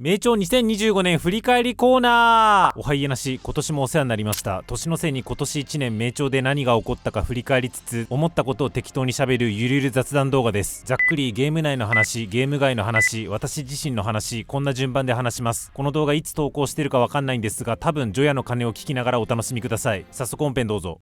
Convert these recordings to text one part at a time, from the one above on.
名調2025年振り返りコーナー。おはいえなし、今年もお世話になりました。年のせいに今年1年名調で何が起こったか振り返りつつ、思ったことを適当に喋るゆるゆる雑談動画です。ざっくりゲーム内の話、ゲーム外の話、私自身の話、こんな順番で話します。この動画いつ投稿してるかわかんないんですが、多分除夜の鐘を聞きながらお楽しみください。早速本編どうぞ。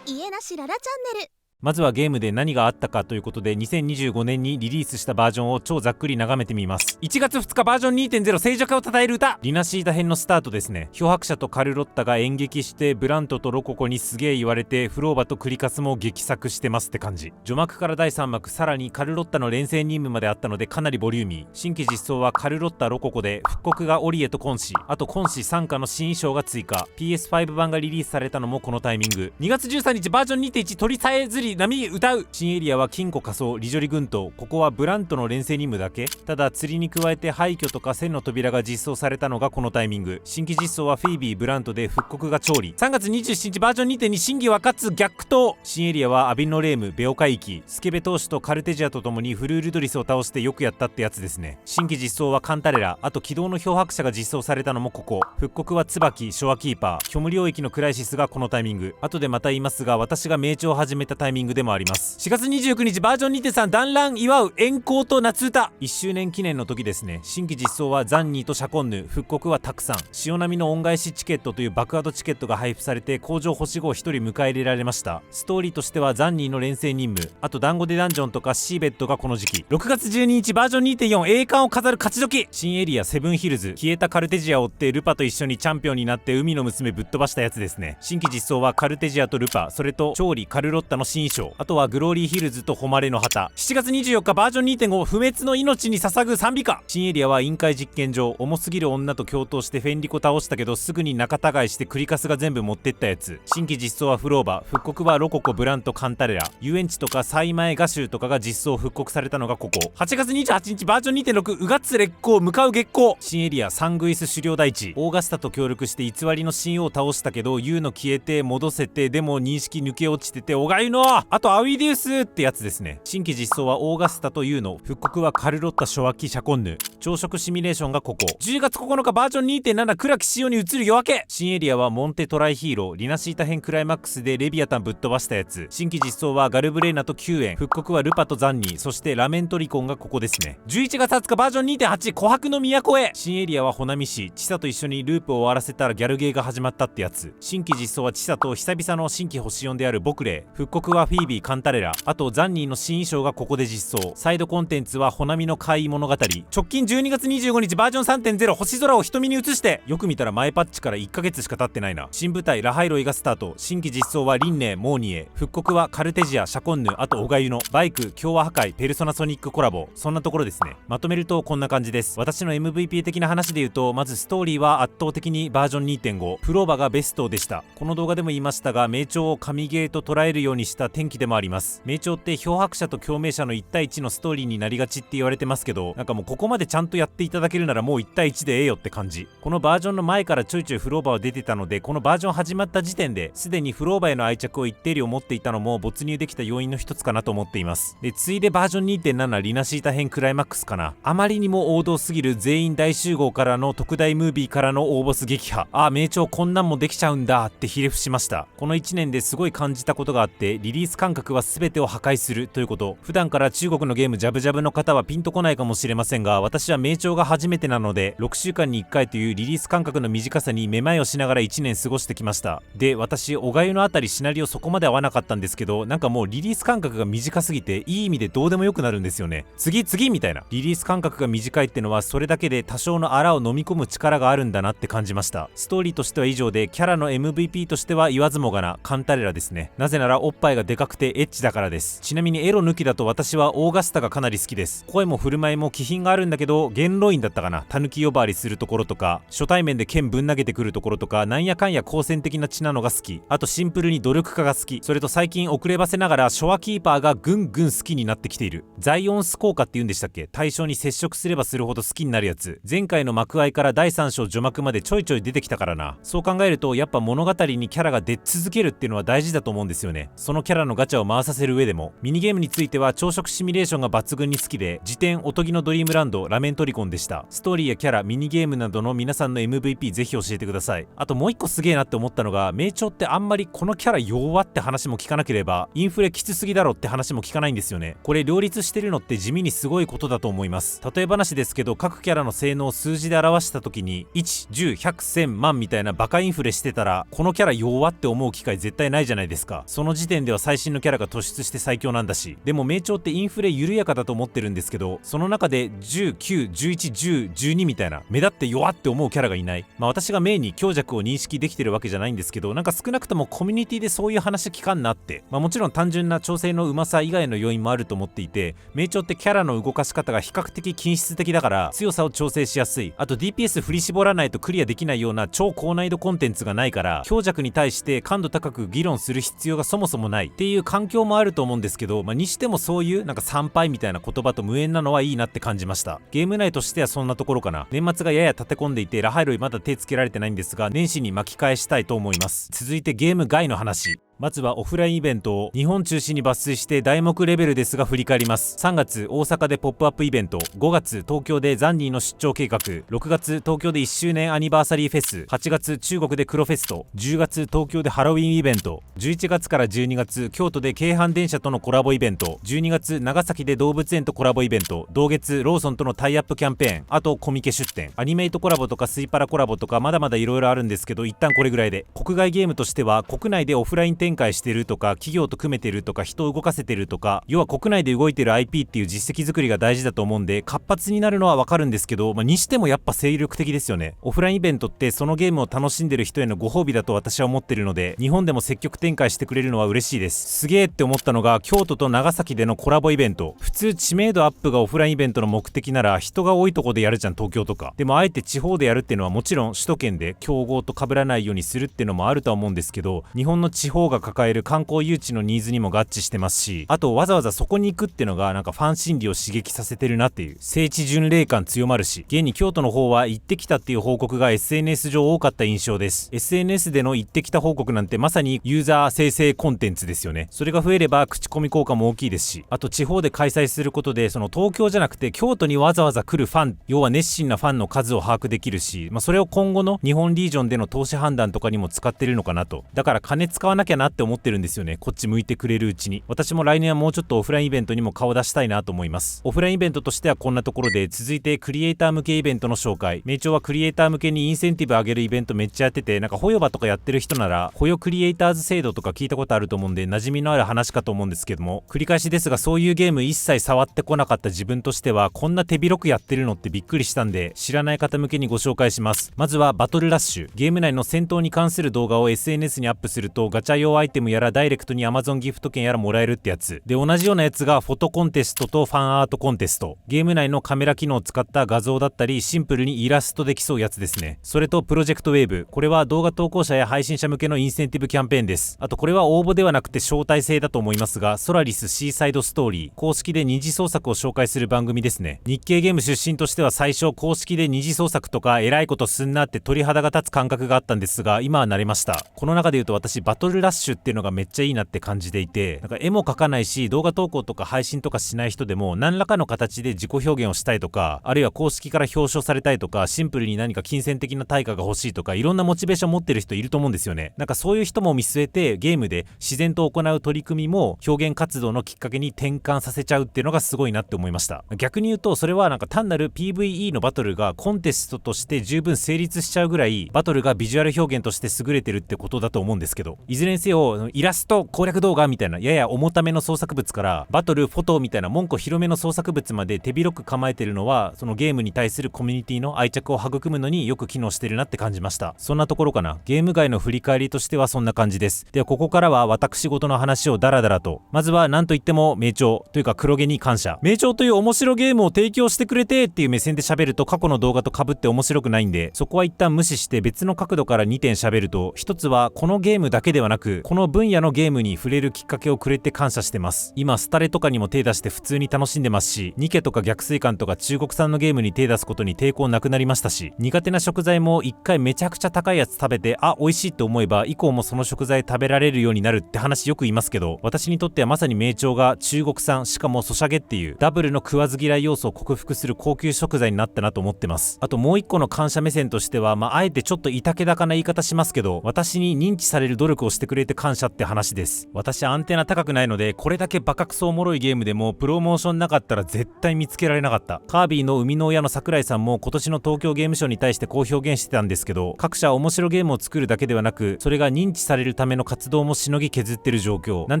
家なしララチャンネル。まずはゲームで何があったかということで、2025年にリリースしたバージョンを超ざっくり眺めてみます。1月2日バージョン 2.0 聖女化を称える歌、リナシータ編のスタートですね。漂白者とカルロッタが演劇して、ブラントとロココにすげえ言われて、フローバとクリカスも激作してますって感じ。序幕から第3幕、さらにカルロッタの連戦任務まであったのでかなりボリューミー。新規実装はカルロッタロココで、復刻がオリエとコンシ、あとコンシ傘下の新衣装が追加。 PS5 版がリリースされたのもこのタイミング。2月13日バージョン 2.1 鳥さえずり波歌う。新エリアは金庫仮想リジョリ群島。ここはブラントの連戦任務だけ。ただ釣りに加えて廃墟とか千の扉が実装されたのがこのタイミング。新規実装はフィービーブラントで、復刻が調理。3月27日バージョン 2.2 新規はかつ逆闘。新エリアはアビノレームベオ海域。スケベ投手とカルテジアとともにフルールドリスを倒してよくやったってやつですね。新規実装はカンタレラ、あと軌道の漂白者が実装されたのもここ。復刻は椿ショアキーパー虚無領域のクライシスがこのタイミング。後でまた言いますが、私が名調を始めたタイミングでもあります。4月29日バージョン 2.3 団らん祝う炎光と夏歌。1周年記念の時ですね。新規実装はザンニーとシャコンヌ、復刻はタクさん。潮波の恩返しチケットという爆アドチケットが配布されて、工場星5を1人迎え入れられました。ストーリーとしてはザンニーの連戦任務、あと団子でダンジョンとかシーベットがこの時期。6月12日バージョン 2.4 栄冠を飾る勝ち時。新エリアセブンヒルズ、消えたカルテジアを追ってルパと一緒にチャンピオンになって海の娘ぶっ飛ばしたやつですね。新規実装はカルテジアとルパ、それと調理カルロッタの新衣装、あとはグローリーヒルズと誉れの旗。7月24日バージョン 2.5 不滅の命に捧ぐ賛美歌。新エリアは委員会実験場、重すぎる女と共闘してフェンリコ倒したけどすぐに仲違いしてクリカスが全部持ってったやつ。新規実装はフローバ、復刻はロココブラントカンタレラ。遊園地とかサイマエガシューとかが実装復刻されたのがここ。8月28日バージョン 2.6 ウガッツ烈光向かう月光。新エリアサングイス狩猟大地、オーガスタと協力して偽りの神王を倒したけどユウの消えて戻せて、でも認識抜け落ちてておがゆのあとアウィディウスってやつですね。新規実装はオーガスタとユウの、復刻はカルロッタショアキシャコンヌ。朝食シミュレーションがここ。10月9日バージョン 2.7 暗き潮に移る夜明け。新エリアはモンテトライヒーロー、リナシータ編クライマックスでレビアタンぶっ飛ばしたやつ。新規実装はガルブレーナと救援、復刻はルパとザンニー、そしてラメントリコンがここですね。11月20日バージョン 2.8 琥珀の都へ。新エリアはホナミ市、チサと一緒にループを終わらせたらギャルゲーが始まったってやつ。新規実装はチサと久々の新規星4であるボクレー、復刻はフィービーカンタレラ、あとザンニーの新衣装がここで実装。サイドコンテンツはホナミの怪異物語。直近12月25日バージョン 3.0 星空を瞳に映して。よく見たら前パッチから1ヶ月しか経ってないな。新舞台ラハイロイがスタート。新規実装はリンネーモーニエ、復刻はカルテジアシャコンヌ、あとオガユのバイク共和破壊ペルソナソニックコラボ。そんなところですね。まとめるとこんな感じです。私の MVP 的な話で言うと、まずストーリーは圧倒的にバージョン 2.5 フローバがベストでした。この動画でも言いましたが、名調を神ゲーと捉えるようにした転機でもあります。名調って漂白者と共鳴者の1対1のストーリーになりがちって言われてますけど、なんかもうここまでちゃんとやっていただけるならもう1対1でええよって感じ。このバージョンの前からちょいちょいフローバーは出てたので、このバージョン始まった時点ですでにフローバーへの愛着を一定量持っていたのも没入できた要因の一つかなと思っています。で、ついでバージョン 2.7 リナシータ編クライマックスかな。あまりにも王道すぎる全員大集合からの特大ムービーからの大ボス撃破。名調こんなんもできちゃうんだってひれ伏しました。この1年ですごい感じたことがあって、リリース感覚は全てを破壊するということ。普段から中国のゲームジャブジャブの方はピンとこないかもしれませんが、私は名調が初めてなので6週間に1回というリリース感覚の短さにめまいをしながら1年過ごしてきました。で、私おがゆのあたりシナリオそこまで合わなかったんですけど、なんかもうリリース感覚が短すぎていい意味でどうでもよくなるんですよね。次みたいな。リリース感覚が短いってのはそれだけで多少のあらを飲み込む力があるんだなって感じました。ストーリーとしては以上で、キャラの MVP としては言わずもがなカンタレラですね。なぜならおっぱいがでかくてエッチだからです。ちなみにエロ抜きだと私はオーガスタがかなり好きです。声も振る舞いも気品があるんだけど、元老院だったかな、タヌキ呼ばわりするところとか、初対面で剣ぶん投げてくるところとか、なんやかんや好戦的な血なのが好き。あとシンプルに努力家が好き。それと最近遅ればせながらショアキーパーがぐんぐん好きになってきている。ザイオンス効果って言うんでしたっけ。対象に接触すればするほど好きになるやつ。前回の幕愛から第3章序幕までちょいちょい出てきたからな。そう考えるとやっぱ物語にキャラが出続けるっていうのは大事だと思うんですよね。そのキャララのガチャを回させる上でも。ミニゲームについては朝食シミュレーションが抜群に好きで、次点おとぎのドリームランドラメントリコンでした。ストーリーやキャラ、ミニゲームなどの皆さんの MVP ぜひ教えてください。あともう一個すげえなって思ったのが、名調ってあんまりこのキャラ弱って話も聞かなければ、インフレきつすぎだろって話も聞かないんですよね。これ両立してるのって地味にすごいことだと思います。例え話ですけど、各キャラの性能を数字で表した時に1、10、100、1000万みたいなバカインフレしてたら、このキャラ弱って思う機会絶対ないじゃないですか。その時点では最新のキャラが突出して最強なんだし。でも名調ってインフレ緩やかだと思ってるんですけど、その中で10、9、11、10、12みたいな目立って弱って思うキャラがいない。私がメインに強弱を認識できてるわけじゃないんですけど、なんか少なくともコミュニティでそういう話聞かんなって。もちろん単純な調整のうまさ以外の要因もあると思っていて、名調ってキャラの動かし方が比較的均質的だから強さを調整しやすい。あと DPS 振り絞らないとクリアできないような超高難易度コンテンツがないから、強弱に対して感度高く議論する必要がそもそもないっていう環境もあると思うんですけど、にしてもそういうなんか参拝みたいな言葉と無縁なのはいいなって感じました。ゲーム内としてはそんなところかな。年末がやや立て込んでいてラハイロイまだ手つけられてないんですが、年始に巻き返したいと思います。続いてゲーム外の話。まずはオフラインイベントを日本中心に抜粋して題目レベルですが振り返ります。3月大阪でポップアップイベント、5月東京でザンニーの出張計画、6月東京で1周年アニバーサリーフェス、8月中国で黒フェスト、10月東京でハロウィンイベント、11月から12月京都で京阪電車とのコラボイベント、12月長崎で動物園とコラボイベント、同月ローソンとのタイアップキャンペーン、あとコミケ出展、アニメイトコラボとかスイパラコラボとかまだまだ色々あるんですけど、一旦これぐらいで。国外ゲームとしては国内でオフライン展開してるとか、企業と組めてるとか、人を動かせてるとか、要は国内で動いてる IP っていう実績作りが大事だと思うんで、活発になるのはわかるんですけど、にしてもやっぱ精力的ですよね。オフラインイベントってそのゲームを楽しんでる人へのご褒美だと私は思ってるので、日本でも積極展開してくれるのは嬉しいです。すげえって思ったのが京都と長崎でのコラボイベント。普通知名度アップがオフラインイベントの目的なら人が多いとこでやるじゃん、東京とか。でもあえて地方でやるっていうのはもちろん首都圏で競合と被らないようにするっていうのもあるとは思うんですけど、日本の地方が抱える観光誘致のニーズにも合致してますし、あとわざわざそこに行くってのがなんかファン心理を刺激させてるなっていう聖地巡礼感強まるし、現に京都の方は行ってきたっていう報告が SNS 上多かった印象です。 SNS での行ってきた報告なんてまさにユーザー生成コンテンツですよね。それが増えれば口コミ効果も大きいですし、あと地方で開催することでその東京じゃなくて京都にわざわざ来るファン、要は熱心なファンの数を把握できるし、それを今後の日本リージョンでの投資判断とかにも使ってるのかなと。だから金使わなきゃなって思ってるんですよね、こっち向いてくれるうちに。私も来年はもうちょっとオフラインイベントにも顔出したいなと思います。オフラインイベントとしてはこんなところで、続いてクリエイター向けイベントの紹介。名調はクリエイター向けにインセンティブ上げるイベントめっちゃやってて、なんかホヨバとかやってる人ならホヨクリエイターズ制度とか聞いたことあると思うんで馴染みのある話かと思うんですけども、繰り返しですがそういうゲーム一切触ってこなかった自分としてはこんな手広くやってるのってびっくりしたんで、知らない方向けにご紹介します。まずはバトルラッシュ。ゲーム内の戦闘に関する動画を SNS にアップするとガチャ用アイテムやらダイレクトに Amazon ギフト券やらもらえるってやつで、同じようなやつがフォトコンテストとファンアートコンテスト。ゲーム内のカメラ機能を使った画像だったりシンプルにイラストで競うやつですね。それとプロジェクトウェーブ。これは動画投稿者や配信者向けのインセンティブキャンペーンです。あとこれは応募ではなくて招待制だと思いますが、ソラリスシーサイドストーリー公式で二次創作を紹介する番組ですね。日系ゲーム出身としては最初公式で二次創作とか偉いことすんなって鳥肌が立つ感覚があったんですが、今は慣れました。この中で言うと私バトルラッシュっていうのがめっちゃいいなって感じていて、なんか絵も描かないし動画投稿とか配信とかしない人でも何らかの形で自己表現をしたいとか、あるいは公式から表彰されたいとか、シンプルに何か金銭的な対価が欲しいとか、いろんなモチベーション持ってる人いると思うんですよね。なんかそういう人も見据えてゲームで自然と行う取り組みも表現活動のきっかけに転換させちゃうっていうのがすごいなって思いました。逆に言うとそれはなんか単なる PVE のバトルがコンテストとして十分成立しちゃうぐらいバトルがビジュアル表現として優れてるってことだと思うんですけど、いずれにせよイラスト攻略動画みたいなやや重ための創作物からバトルフォトみたいな門戸広めの創作物まで手広く構えてるのは、そのゲームに対するコミュニティの愛着を育むのによく機能してるなって感じました。そんなところかな。ゲーム外の振り返りとしてはそんな感じです。ではここからは私事の話をダラダラと。まずは何といっても名調というか黒毛に感謝。名調という面白ゲームを提供してくれてっていう目線で喋ると過去の動画と被って面白くないんで、そこは一旦無視して別の角度から2点喋ると、一つはこのゲームだけではなくこの分野のゲームに触れるきっかけをくれて感謝してます。今スタレとかにも手出して普通に楽しんでますし、ニケとか逆水館とか中国産のゲームに手出すことに抵抗なくなりましたし、苦手な食材も一回めちゃくちゃ高いやつ食べて美味しいと思えば以降もその食材食べられるようになるって話よく言いますけど、私にとってはまさに名鳥が中国産しかもソシャゲっていうダブルの食わず嫌い要素を克服する高級食材になったなと思ってます。あともう一個の感謝目線としては、あえてちょっといたけだかな言い方しますけど、私に認知される努力をしてくれて感謝って話です。私アンテナ高くないので、これだけバカクソおもろいゲームでもプロモーションなかったら絶対見つけられなかった。カービィの生みの親の桜井さんも今年の東京ゲームショウに対してこう表現してたんですけど、各社面白ゲームを作るだけではなく、それが認知されるための活動もしのぎ削ってる状況なん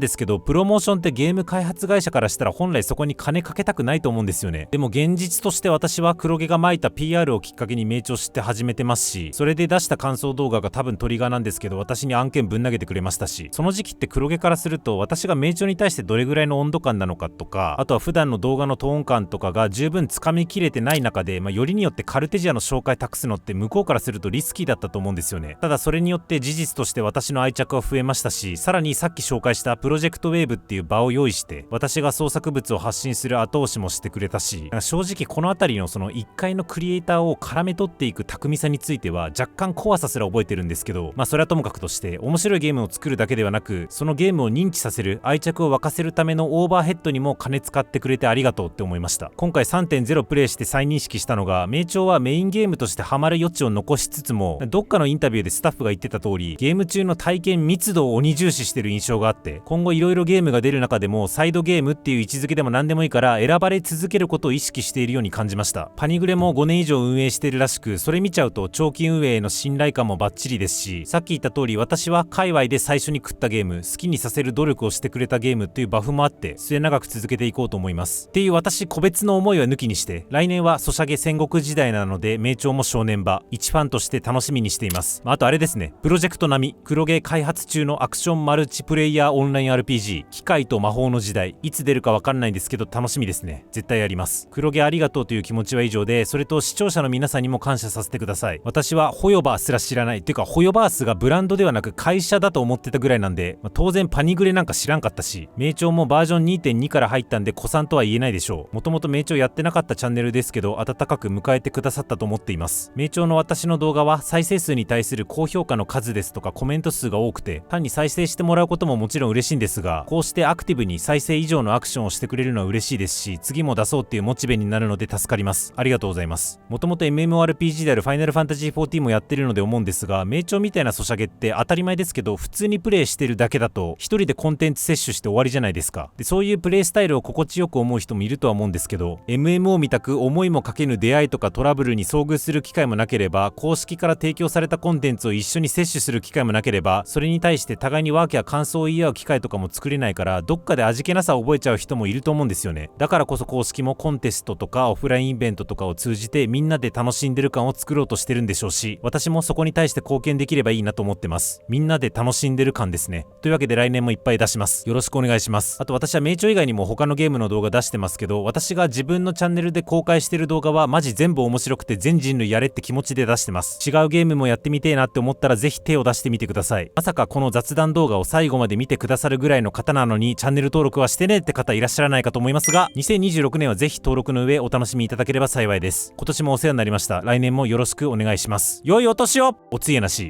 ですけど、プロモーションってゲーム開発会社からしたら本来そこに金かけたくないと思うんですよね。でも現実として私は黒毛が撒いた PR をきっかけに名調知って始めてますし、それで出した感想動画が多分トリガーなんですけど、私に案件ぶん投げてくれましたし、その時期って黒毛からすると私が名調に対してどれぐらいの温度感なのかとか、あとは普段の動画のトーン感とかが十分つかみきれてない中で、よりによってカルテジアの紹介託すのって向こうからするとリスキーだったと思うんですよね。ただそれによって事実として私の愛着は増えましたし、さらにさっき紹介したプロジェクトウェーブっていう場を用意して私が創作物を発信する後押しもしてくれたし、正直この辺りのその1階のクリエイターを絡め取っていく巧みさについては若干怖さすら覚えてるんですけど、それはともかくとして、面白いゲームを作るだけではなく、そのゲームを認知させる、愛着を沸かせるためのオーバーヘッドにも金使ってくれてありがとうって思いました。今回 3.0 プレイして再認識したのが、名調はメインゲームとしてハマる余地を残しつつも、どっかのインタビューでスタッフが言ってた通り、ゲーム中の体験密度を鬼重視してる印象があって、今後いろいろゲームが出る中でもサイドゲームっていう位置づけでも何でもいいから選ばれ続けることを意識しているように感じました。パニグレも5年以上運営しているらしく、それ見ちゃうと長期運営への信頼感もバッチリですし、さっき言った通り私は界隈で最初に食ったゲーム、好きにさせる努力をしてくれたゲームっていうバフもあって末永く続けていこうと思いますっていう私個別の思いは抜きにして、来年はソシャゲ戦国時代なので名調も正念場、一ファンとして楽しみにしています。あとあれですね、プロジェクト並み黒ゲー開発中のアクションマルチプレイヤーオンライン RPG 機械と魔法の時代、いつ出るかわかんないんですけど楽しみですね。絶対やります。黒ゲーありがとうという気持ちは以上で、それと視聴者の皆さんにも感謝させてください。私はホヨバーすら知らないっていうか、ホヨバースがブランドではなく会社だと思ってたぐらいなんで、当然パニグレなんか知らんかったし、名調もバージョン 2.2 から入ったんで古参とは言えないでしょう。もともと名調やってなかったチャンネルですけど、温かく迎えてくださったと思っています。名調の私の動画は再生数に対する高評価の数ですとかコメント数が多くて、単に再生してもらうことももちろん嬉しいんですが、こうしてアクティブに再生以上のアクションをしてくれるのは嬉しいですし、次も出そうっていうモチベになるので助かります。ありがとうございます。もともと MMORPG であるファイナルファンタジー14もやってるので思うんですが、名調みたいなソシャゲって当たり前ですけど、普通にプレイしてるだけだと一人でコンテンツ摂取して終わりじゃないですか。で、そういうプレイスタイルを心地よく思う人もいるとは思うんですけど、 MMO みたく思いもかけぬ出会いとかトラブルに遭遇する機会もなければ、公式から提供されたコンテンツを一緒に摂取する機会もなければ、それに対して互いにワーキャー感想を言い合う機会とかも作れないから、どっかで味気なさを覚えちゃう人もいると思うんですよね。だからこそ公式もコンテストとかオフラインイベントとかを通じてみんなで楽しんでる感を作ろうとしてるんでしょうし、私もそこに対して貢献できればいいなと思ってます。みんなで楽しんでる感ですね。というわけで来年もいっぱい出します。よろしくお願いします。あと私は名調以外にも他のゲームの動画出してますけど、私が自分のチャンネルで公開してる動画はマジ全部面白くて全人類やれって気持ちで出してます。違うゲームもやってみてえなって思ったらぜひ手を出してみてください。まさかこの雑談動画を最後まで見てくださるぐらいの方なのにチャンネル登録はしてねって方いらっしゃらないかと思いますが、2026年はぜひ登録の上お楽しみいただければ幸いです。今年もお世話になりました。来年もよろしくお願いします。良いお年を。おつげなし。